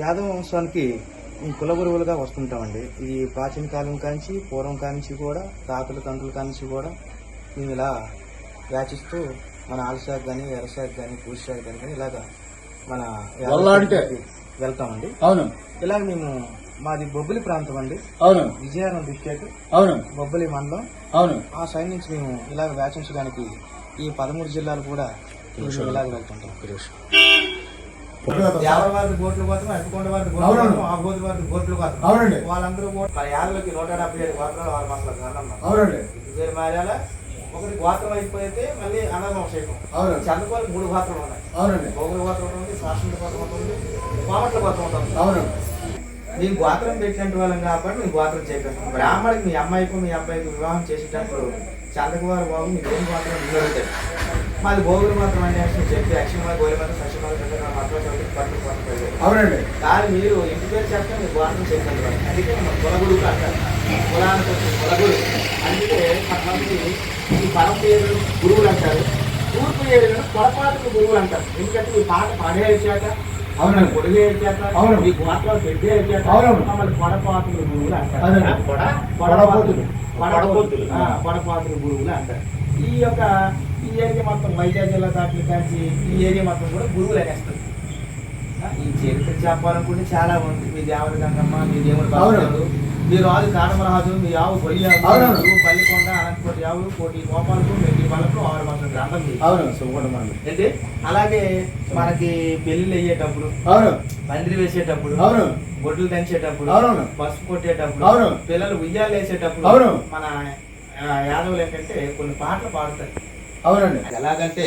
యాదవ వంశానికి కుల గురువులుగా వస్తుంటామండి. ఈ ప్రాచీన కాలం కాంచి పూర్వం కాంచి కూడా తాతల తండ్రుల కాంచి కూడా మేము ఇలా వ్యాచిస్తూ మన ఆలశాఖ కానీ ఎర్రశాఖ కానీ పూశాఖ కానీ ఇలాగా మన వెళ్తామండి. అవును. ఇలాగ మేము మాది బొబ్బిలి ప్రాంతం అండి. అవును. విజయనగరం డిస్ట్రిక్ట్. అవును. బొబ్బిలి మండలం. అవును. ఆ సైడ్ నుంచి మేము ఇలాగ వ్యాచించడానికి ఈ 13 జిల్లాలు కూడా ఇలాగ వెళ్తుంటాం. యాభై వారి గోట్లు కోసం, అట్టుకొండ వారి గోట్లు, ఆ గోతుల వారి గోట్లు కోసం. అవునండి. వాళ్ళందరూ కూడా యాదవులకి 177 గోత్రాలు 6 మాసాలు కాదమ్మా. అవునండి. పేరు మారాల ఒకటి గోత్రం అయిపోతే మళ్ళీ అనాథవంశం. అవును. చంద్రకోళ్ళకి 3 గోత్రాలు ఉన్నాయి. అవునండి. గోగుల గోత్రం ఉంటుంది, శాసన గోత్రం ఉంటుంది, కోమట్ల గోత్రం ఉంటుంది. అవును. నీకు గోత్రం పెట్టినట్టు వాళ్ళం కాబట్టి నీకు గోత్రం చేయగలుగుతాం. బ్రాహ్మడికి మీ అమ్మాయికి మీ అబ్బాయికి వివాహం చేసేటప్పుడు చంద్రకుమార్ బాబు మీకు ఏం గోత్రం నిలబెట్టారు. మాది గోగులు మాత్రం అంటే చెప్పి అక్షయమాల గోలి మాత్రం సత్యమాల అవునండి. కానీ మీరు ఇంటి పేరు చెప్తే మీరు గోత్రం చేయగలరు. అందుకే కులగుడు అంటారు. కులానికి వచ్చి కులగుడు. అందుకే కొంతమంది ఈ పరమ పేరు గురువులు అంటారు. తూర్పు ఏరియాలో పొరపాటుకు గురువులు అంటారు. ఎందుకంటే ఈ పాట పాడే వచ్చాక అవునండి పొడిగే వచ్చాక అవును ఈ గోత్రాలు పెద్దే వచ్చాక అవును మమ్మల్ని పొడపాతులు గురువులు అంటారు. పొడపాతులు గురువులు అంటారు. ఈ ఏరియా మొత్తం వైజాగ్ జిల్లా దాటి కాంచి ఈ ఏరియా మొత్తం కూడా గురువులు అనేస్తారు. ఈ చరిత్ర చెప్పాలనుకుంటే చాలా ఉంది. మీ దేవుడి గంగమ్మ, మీ దేవుడు బాబు, మీ రాజు కాటమరాజు, మీ ఆవు పొయ్యి, పల్లికొండ, అనంతకోటి ఆవులు, కోటి గోపాలకు, మెట్టి వాళ్ళకు 6 మాసాల గ్రంథం. అంటే అలాగే మనకి పెళ్లిళ్ళు అయ్యేటప్పుడు, పందిరి వేసేటప్పుడు, బొడ్లు దంచేటప్పుడు, పసుపు కొట్టేటప్పుడు, పిల్లలు ఉయ్యాలు వేసేటప్పుడు మన యాదవులు ఏంటంటే కొన్ని పాటలు పాడతారు. అవునండి. ఎలాగంటే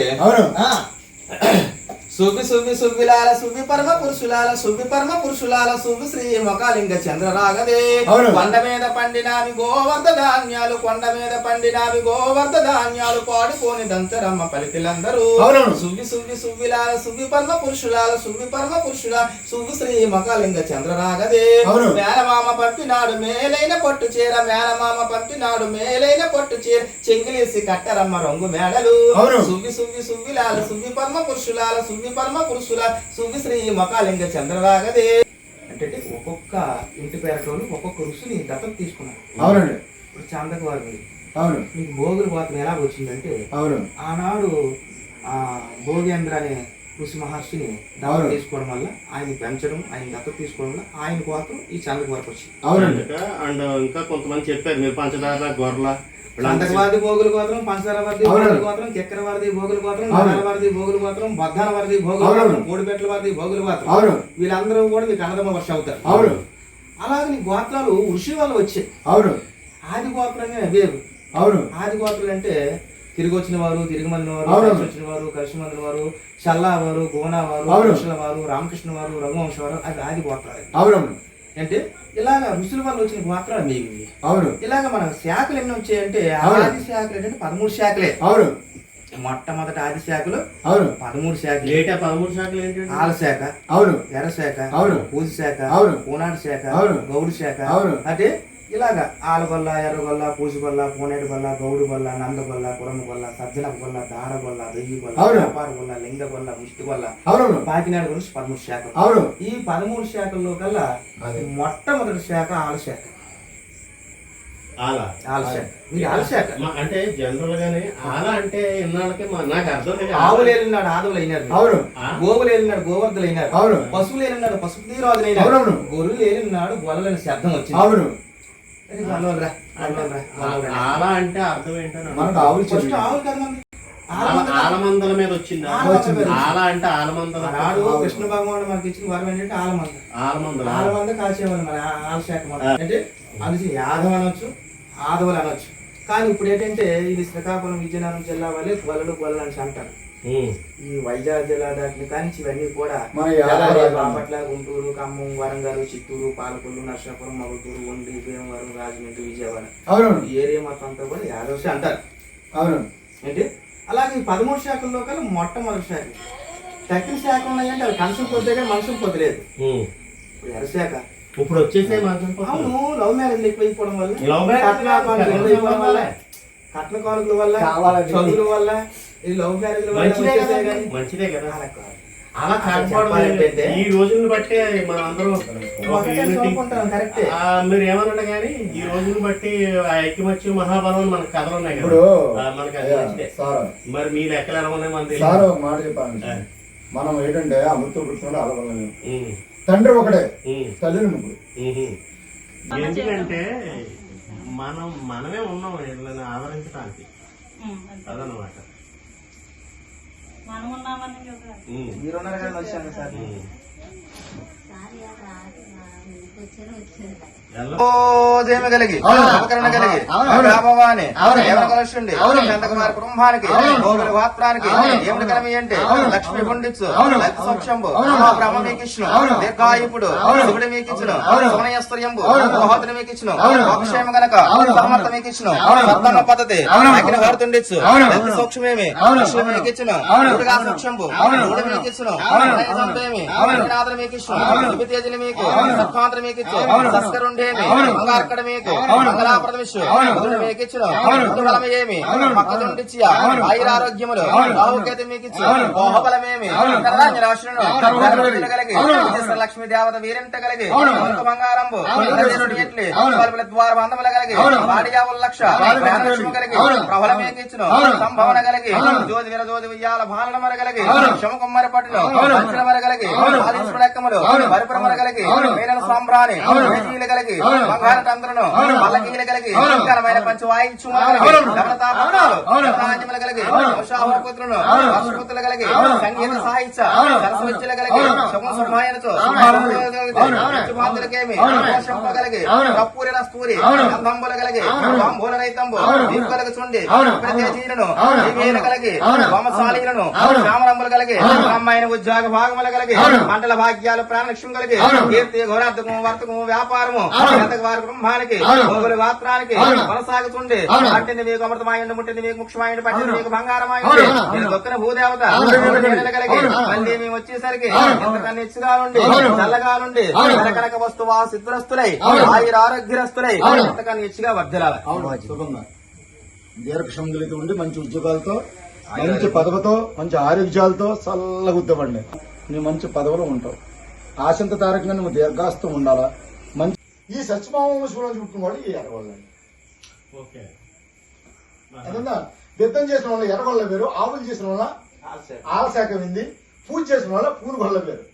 సువ్వి సువ్వి సువ్విలాల సువ్వి పరమ పురుషులాల సువ్వి పరమ పురుషులాల సువ్వి శ్రీ మొకాలింగ చంద్రరాగదే కొండ మీద పండినావి గోవర్ధ ధాన్యాలు కొండ మీద పండినావి గోవర్ధ ధాన్యాలు పాడుకోని దంచరమ్మ పలికిలందరూ సువ్వి సువ్వి సువ్విలాల సువ్వి పరమ పురుషులాల సువ్వి పరమ పురుషుల సువ్వి శ్రీ మొకాలింగ చంద్రరాగదే మేనమామ పంపినాడు మేలైన పట్టు చీర మేనమామ పంపినాడు మేలైన పట్టు చీర చెంగిలేసి కట్టరమ్మ రంగు మేడలు సువ్వి సువ్వి సువ్విలాల సువ్వి పరమ పురుషులాల సువ్వి పరమ పురుషుల సువ్వి శ్రీ మొకాలింగ చంద్రరాగదే. అంటే ఒక్కొక్క ఇంటి పేరటోళ్ళు ఒక్కొక్క ఋషిని దత్తత తీసుకున్నారు. అవునండి. ఇప్పుడు చందక వారి అవును మీకు భోగుల గోత్రం ఎలా వచ్చిందంటే అవును ఆనాడు భోగేంద్ర అనే ఋషి మహర్షిని దత్తత తీసుకోవడం వల్ల ఆయన పెంచడం ఆయన దత్తత తీసుకోవడం వల్ల ఆయన గోత్రం ఈ చందక వారికి వచ్చింది. అవునండి. అండ్ ఇంకా కొంతమంది చెప్పారు మీరు పంచదార గొర్రెల చందకవాది భోగుల గోత్రం, పంచదారవాది భోగుల గోత్రం, చక్రవాది భోగుల గోత్రం, నగరవాది భోగుల గోత్రం, బద్దానవాది భోగుల గోత్రం, కోడిపెట్ల వారి భోగుల గోత్రం. వీళ్ళందరూ కూడా మీకు అన్నదమ్మ వర్ష అవుతారు. అవును. అలాగే నీ గోత్రాలు ఋషి వాళ్ళు వచ్చాయి. అవును. ఆది గోత్రమే వేరు. అవును. ఆది గోత్రాలు అంటే తిరిగి వచ్చిన వారు, తిరిగి మందిన వారు, వచ్చిన వారు, కలిసి మందిన వారు, చల్లా వారు, గోనా వారు, కృష్ణ వారు, రామకృష్ణ వారు, రఘువంశ వారు, అది ఆది గోత్రాలు. అవును. అంటే ఇలాగ ఋషుల వల్ల వచ్చిన గోత్రాలు మీవి. అవును. ఇలాగ మన శాఖలు ఎన్ని వచ్చాయంటే ఆది శాఖలు ఏంటంటే 13 శాఖలే. అవును. మొట్టమొదటి ఆది శాఖలు 13 శాఖలు. 13 శాఖలు ఏంటి? ఆల శాఖ, అవును, ఎర్ర శాఖ, అవును, పూజ శాఖ, అవును, పూనాటి శాఖ, అవును, గౌడు శాఖ, అవును. అంటే ఇలాగ ఆలగొల్ల, ఎర్రగొల్ల, పూజగొల్ల, పూనేటి గొల్ల, గౌడు గొల్ల, నందగొల్ల, కురమ గొల్ల, సజ్జన గొల్ల, దార గొల్ల, దయ్యి గొల్ల, వ్యాపార గొల్ల, లింగ గొల్ల, ముష్టి గొల్ల, పాకినాడు గురించి 13 శాఖలు. అవును. ఈ 13 శాఖల్లో కల్లా మొట్టమొదటి శాఖ ఆల శాఖ. అంటే జనరల్ గానే ఆల అంటే ఇన్నాళ్ళకి నాకు అర్థం లేదు. ఆవులు ఏలినాడు ఆదవులు అయినారు. అవును. గోవులు ఏలినాడు గోవర్ధులు అయినారు. అవును. పశువులు ఏలినాడు పశుపతి రాజులు అయినారు. అవును. గొర్రెలు ఏలినాడు గొల్లలని శబ్దం వచ్చింది. అవును. ఆల అంటే అర్థం ఏంటంటే ఆవులు కదా మంది ఆలమందల మీద వచ్చింది. ఆల అంటే ఆలమందల. నాడు కృష్ణ భగవానుడు మనకి ఇచ్చిన వరం ఏంటంటే ఆలమంద కాల్చేవాళ్ళు మన ఆలశాఖ అంటే అందుకే యాదవ్ అనొచ్చు, ఆదవులు అనొచ్చు. కానీ ఇప్పుడు ఏంటంటే ఇది శ్రీకాకుళం విజయనగరం జిల్లా వాళ్ళే గొల్లలు అని అంటారు. ఈ వైజాగ్ జిల్లా దాటిని కానీ ఇవన్నీ కూడా బాపట్ల, గుంటూరు, ఖమ్మం, వరంగల్, చిత్తూరు, పాలకొల్లు, నర్సాపురం, మగుటూరు, ఉండి, భీమవరం, రాజమండ్రి, విజయవాడ ఈ ఏరియా మొత్తం అంతా కూడా యాదవ్ అంటారు. అవును. ఏంటి అలాగే 13 శాఖల్లో కల్లా మొట్టమొదటి శాఖ. తక్కిన శాఖ ఉన్నాయంటే అవి కనసం పొద్దు కానీ మనసం పొద్దులేదు. ఇప్పుడు ఎర్రశాఖ ఇప్పుడు వచ్చేసే. అవును. లవ్ మ్యారేజ్ ఎక్కువైపోవడం వల్ల, కట్న కానుకల వల్ల, చదువుల వల్ల, ఈ లవ్ మ్యారేజ్ మంచిదే కదా. అలా కాకపోవడం చెప్పాలంటే ఈ రోజుని బట్టి మనం అందరం ఒక ఒకటే unity. చూసుకుంటాం, కరెక్టే. మీరు ఏమన్నా కానీ ఈ రోజుని బట్టి ఆ ఐక్యమత్యం మహాబలం మన కథలు ఉన్నాయి కదా. ఇప్పుడు మనకి అది నచ్చితే. సార్ మరి మీ లెక్కలు ఎలా ఉన్నాయి మనకి సార్ ఒక మాట చెప్పాను. మనం ఏంటంటే అమృతం పుట్టుకుంటే అలవలం. ఉమ్, తండ్రి ఒకటే, ఉమ్, తల్లిని ముగ్గురు. ఉమ్. ఎందుకంటే మనమే ఉన్నాం వీళ్ళని ఆదరించడానికి అదనమాట. మనం ఉన్నామని కదా. ఉమ్, మీరున్నారు కదా వచ్చాను సార్. ఉమ్. ఓ జయమ కలిగి అవును. అవకరణ కలిగి అవును. రామవాణి అవును. ఎవరి కలుషుండి అవును. చంద్రకుమారి కుటుంబానికి అవును. గోగుల వాత్రానికి అవును. ఏమిటి కలమి అంటే అవును. లక్ష్మి గుండిచ్చు అవును. లలిత సోక్షంబు అవును. బ్రహ్మ మీకిచ్చును అవును. దీర్ఘాయుపుడు అవును. శివుడు మీకిచ్చును అవును. సుమనయస్త్రయంబు అవును. మహోదరి మీకిచ్చును అవును. మోక్షేమ గనక అవును. సమర్థ మీకిచ్చును అవును. సర్దంగ పద్ధతి అవును. అగ్ని వాడుతుండిచ్చు అవును. లలిత సూక్ష్మేమి అవును. లక్ష్మి మీకిచ్చును అవును. దుర్గా సూక్ష్మంబు అవును. శివుడు మీకిచ్చును అవును. నయసంతేమి అవును. శ్రీనాథుడు మీకిచ్చును అవును. విభూతేజులు మీకు అవును. సత్పాంతర మీకిచ్చు అవును. సస్కరుండేమి అవును. బంగారక్కడ మీకు అవును. మంగళాప్రదమిషు అవును. గురుడు మీకిచ్చును అవును. గురుబలమేమి అవును. పక్కదుండిచ్చియ అవును. ఆయురారోగ్యములు అవును. రాహుకేతు మీకిచ్చు అవును. మోహబలమేమి అవును. కరరాజరాశులను అవును. కలిగి అవును. విజయశ్రీ లక్ష్మీ దేవత వీరింట కలిగి అవును. కనక బంగారంబు అవును. ప్రదేశుడు ఎట్లి అవును. పలుపుల ద్వార బంధముల కలిగి అవును. వాడియావుల లక్ష అవును. ప్రాణలక్ష్మి కలిగి అవును. ప్రబల మీకిచ్చును అవును. సంభవన కలిగి అవును. జ్యోతి వీర జ్యోతి ఉయ్యాల భాలన మర కలిగి అవును. శమకుమ్మరి పట్టును అవును. పంచల మర కలిగి అవును. ఆదిశ్వరుడు ఎక్కములు అవును. పరిపురమర కలిగి అవును. మేనల సాంబ్రాణి అవును. వేజీలు కలిగి అవును. బంగారు తంత్రును అవును. పల్లకీలు కలిగి అవును. ఘనమైన పంచ వాయించుమల కలిగి అవును. ధవళతాపత్రాలు అవును. ధవళాంజములు కలిగి అవును. వంశాహోపుత్రులను అవును. వర్షపుత్రులు కలిగి అవును. సంగీత సాహిత్య అవును. సరస్వత్యులు కలిగి అవును. శుభం సుమాయనతో అవును. శుభాంతులకేమి అవును. కోశంప కలిగి అవును. కప్పూరి రస్తూరి అవును. గంధంబులు కలిగి అవును. బాంబూల రైతంబు అవును. దీర్ఘలకు చుండి అవును. ప్రత్యేజీలను అవును. దివ్యేలు కలిగి అవును. వామశాలీలను అవును. శ్యామరంబులు కలిగి అవును. అమ్మాయిన ఉద్యోగ భాగములు కలిగి అవును. మంటల భాగ్యాలు ప్రాణలక్ష్యం కలిగి అవును. కీర్తి గౌరార్థకము వర్తకము వ్యాపారము అవును. గతక వారి కుటుంబానికి అవును. గోగుల గాత్రానికి అవును. కొనసాగుతుండే అవును. పట్టింది మీకు అమృతమాయండు ముట్టింది మీకు ముక్షమాయండు పట్టింది అవును. మీకు బంగారమాయండు అవును. నేను దొక్కిన భూదేవత అవును. నీడలు కలిగి అవును. మళ్ళీ మేము వచ్చేసరికి అవును. ఎంతకన్నా ఇచ్చుగా నుండి అవును. చల్లగా నుండి అవును. కనకనక వస్తువా సిద్ధురస్తులై అవును. ఆయుర ఆరోగ్యరస్తులై అవును. ఎంతకన్నా ఇచ్చుగా వర్ధలాల అవును, సుఖంగా దీర్ఘక్షం కలిగి ఉండి మంచి ఉద్యోగాలతో మంచి పదవితో మంచి ఆరోగ్యాలతో చల్లగా ఉద్దవండి. నువ్వు మంచి పదవిలో ఉంటావు. ఆశంత తారకంగా నువ్వు దీర్ఘాస్తూ ఉండాలా. మంచి ఈ సత్యభావం చూపుకున్నవాడు ఈ ఎర్రగొల్లండి. ఓకే. అదంతా యుద్ధం చేసిన వాళ్ళ ఎర్రగొల్ల వేరు, ఆవులు చేసిన వాళ్ళ ఆలశాఖ వింది, పూజ చేసిన వాళ్ళ పూలు గొల్ల వేరు.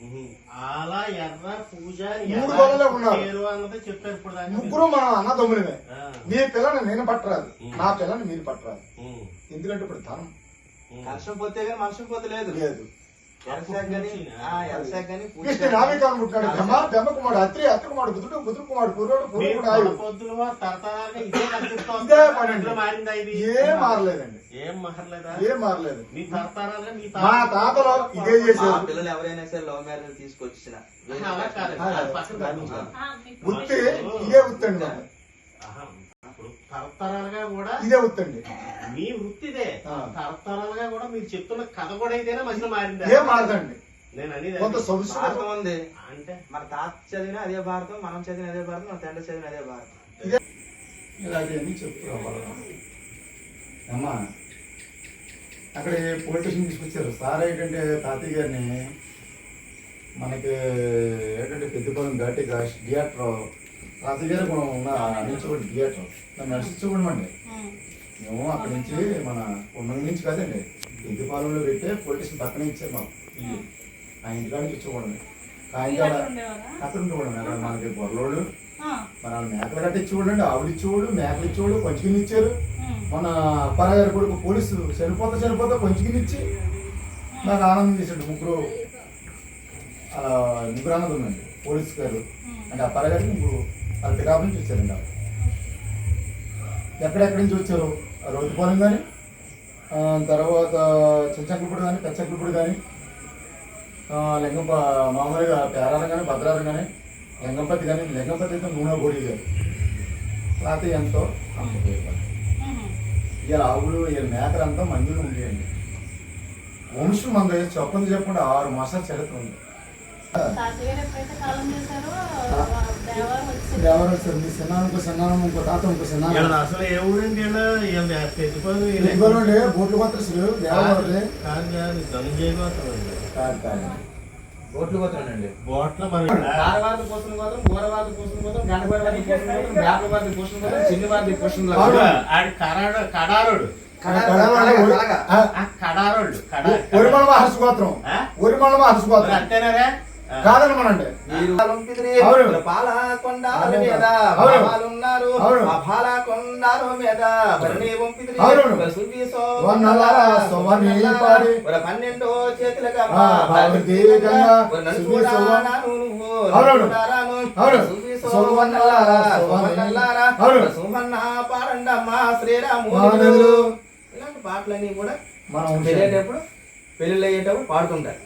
ఉహుం. అలా ఎర్ర పూజ మూడు గొల్లలే ఉన్నారు. పేరు అన్నది చెప్పారు ఇప్పుడు దాకా. ముగ్గురు మన అన్నదమ్ములమే. ఆ. మీ పిల్లని నేను పట్టరాదు, నా పిల్లని మీరు పట్టరాదు. ఉమ్. ఎందుకంటే ఇప్పుడు ధనం ఉమ్. వర్షం పోతే గానీ మనుషం పోతే లేదు లేదు. ఎరసాక గానీ ఎరసాక గానీ కృష్ణ నావికాలను పుట్టినాడు బ్రహ్మ, బ్రహ్మ కుమారుడు అత్రి, అత్రి కుమారుడు బుద్ధుడు, బుద్ధుడు కుమారుడు పూర్వుడు, పూర్వ మీరు కుమారుడు ఆయుడు. పొద్దున తరతరాలుగా ఇదే కనిపిస్తోంది. ఇదే పని అండి. ఇందులో మారిందా ఇది? ఏం మారలేదండి, ఏం మారలేదా? ఏం మారలేదు. మీ తరతరాలుగా మీ మా తాతలో ఇదే మా చేశారు. పిల్లలు ఎవరైనా సరే లవ్ మ్యారేజ్ తీసుకొచ్చిన అలా కాదు. అది పక్కన పెట్టు. వృత్తి ఇదే వృత్తి అండి మాకు. ఆహా. ఇప్పుడు తరతరాలుగా కూడా ఇదే వృత్తి అండి. మీ వృత్తిదే. ఆ. తరతరాలుగా కూడా మీరు చెప్తున్న కథ కూడా అయితేనే మధ్యలో మారిందా? ఏం మారదండి. నేను అనేది కొంత సొగసు భారతం ఉంది. అంటే మన తాత చదివిన అదే భారతం, మనం చదివిన అదే భారతం, మన తండ్రి చదివిన అదే భారతం. ఇలాంటివన్నీ చెప్తున్నా అమ్మా. అక్కడ పోలీస్ స్టేషన్ తీసుకొచ్చారు. సార్ ఏంటంటే తాతయ్య గారిని మనకి ఏంటంటే పెద్దపాలెం ఘాటి థియేటర్ తాతయ్య గారు మనం ఉన్న అందించబడి థియేటర్ నన్ను నడిచించకూడమండి. మేము అక్కడి నుంచి మన ఉన్నది నుంచి కాదండి, పెద్దపాలెంలో పెట్టే పోలీస్ స్టేషన్ పక్కనే ఇచ్చారు మాకు. ఆ ఇంటికాడికి ఇచ్చకూడదు, కాయించాల అక్కడ ఉండకూడదు. అక్కడ మనకి బొర్రోడు మన మేకలు కట్టించి చూడండి, ఆవులు ఇచ్చేవాడు, మేకలు ఇచ్చేవాడు, కొంచెం ఇచ్చారు. మన అప్పారావు గారి కొడుకు పోలీసు చనిపోతా కొంచెం ఇచ్చి నాకు ఆనందం చేశాడు. ముగ్గురు అలా ముగ్గురు ఆనందం ఉందండి. పోలీసు గారు అంటే అప్పారావు గారికి ముగ్గురు వాళ్ళ పికాపు నుంచి వచ్చారండి. ఎక్కడెక్కడి నుంచి వచ్చారు, రోడ్డుపాలెం కానీ తర్వాత చిన్నచంకులపూడి కానీ పెచ్చంకులపూడి కానీ లింగం మామూలుగా పేరారం కానీ భద్రారం కానీ లింగంపతి కానీ లింగంపతి అయితే నూనె పొడి గారు లేకపోతే ఎంతో అంత ఉపయోగపడి ఇలా ఆవులు ఇలా మేకలంతా మందిలో ఉండేయండి. వంశం మన దగ్గర చెప్పకుండా 6 మాసాల చరిత్ర ఉంది. దేవరం వచ్చారు. మీ సిన్నానం ఇంకో తాత ఇంకో సిన్నానం అసలు ఏ ఊరండి? బోట్లు మాత్రం దేవరం కాదు ధనంజయ గోత్రం. కాదు. ఓట్లు పోతున్నాండి. బోట్ల మరి కారవాది పోసిన గోత్రం, ఊరవాది పోసిన గోత్రం, గండవాది పోసిన గోత్రం, వేపవాది పోసిన గోత్రం, చిన్నవాది పోసిన అవును. గోత్రం. ఆడి కడారోడు కడారోళ్ళు ఒరిమల మహర్షి గోత్రం, ఆ? ఒరిమల మహర్షి గోత్రం అంతేనారా కాదనమనండి. మీరు పంపిదిరి, అవును. పాలకొండాల మీద అవును. బాలున్నారు. అవును. ఆ పాలకొండాల మీద బరిని పంపిదిరి. అవును. సువ్వి వన్నల సోవని పాడి. 12 చేతులుగా ఆ, భారతీ గంగా, సువ్వి సోవ. అవును. అవును. సోవన్నల సోవని. అవును. సుమన్న పాడండమ్మా శ్రీరాము. మహానదులు. ఇలాంటి పాటలన్నీ కూడా మనం పెళ్ళేటప్పుడు పెళ్ళిళ్ళు అయ్యేటప్పుడు పాడుతుంటారు.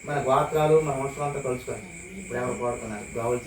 మన గోత్రాలు మన వంశం అంతా కలుసుకొని ఇప్పుడు ఎవరు పాడుతున్నారు గోవులు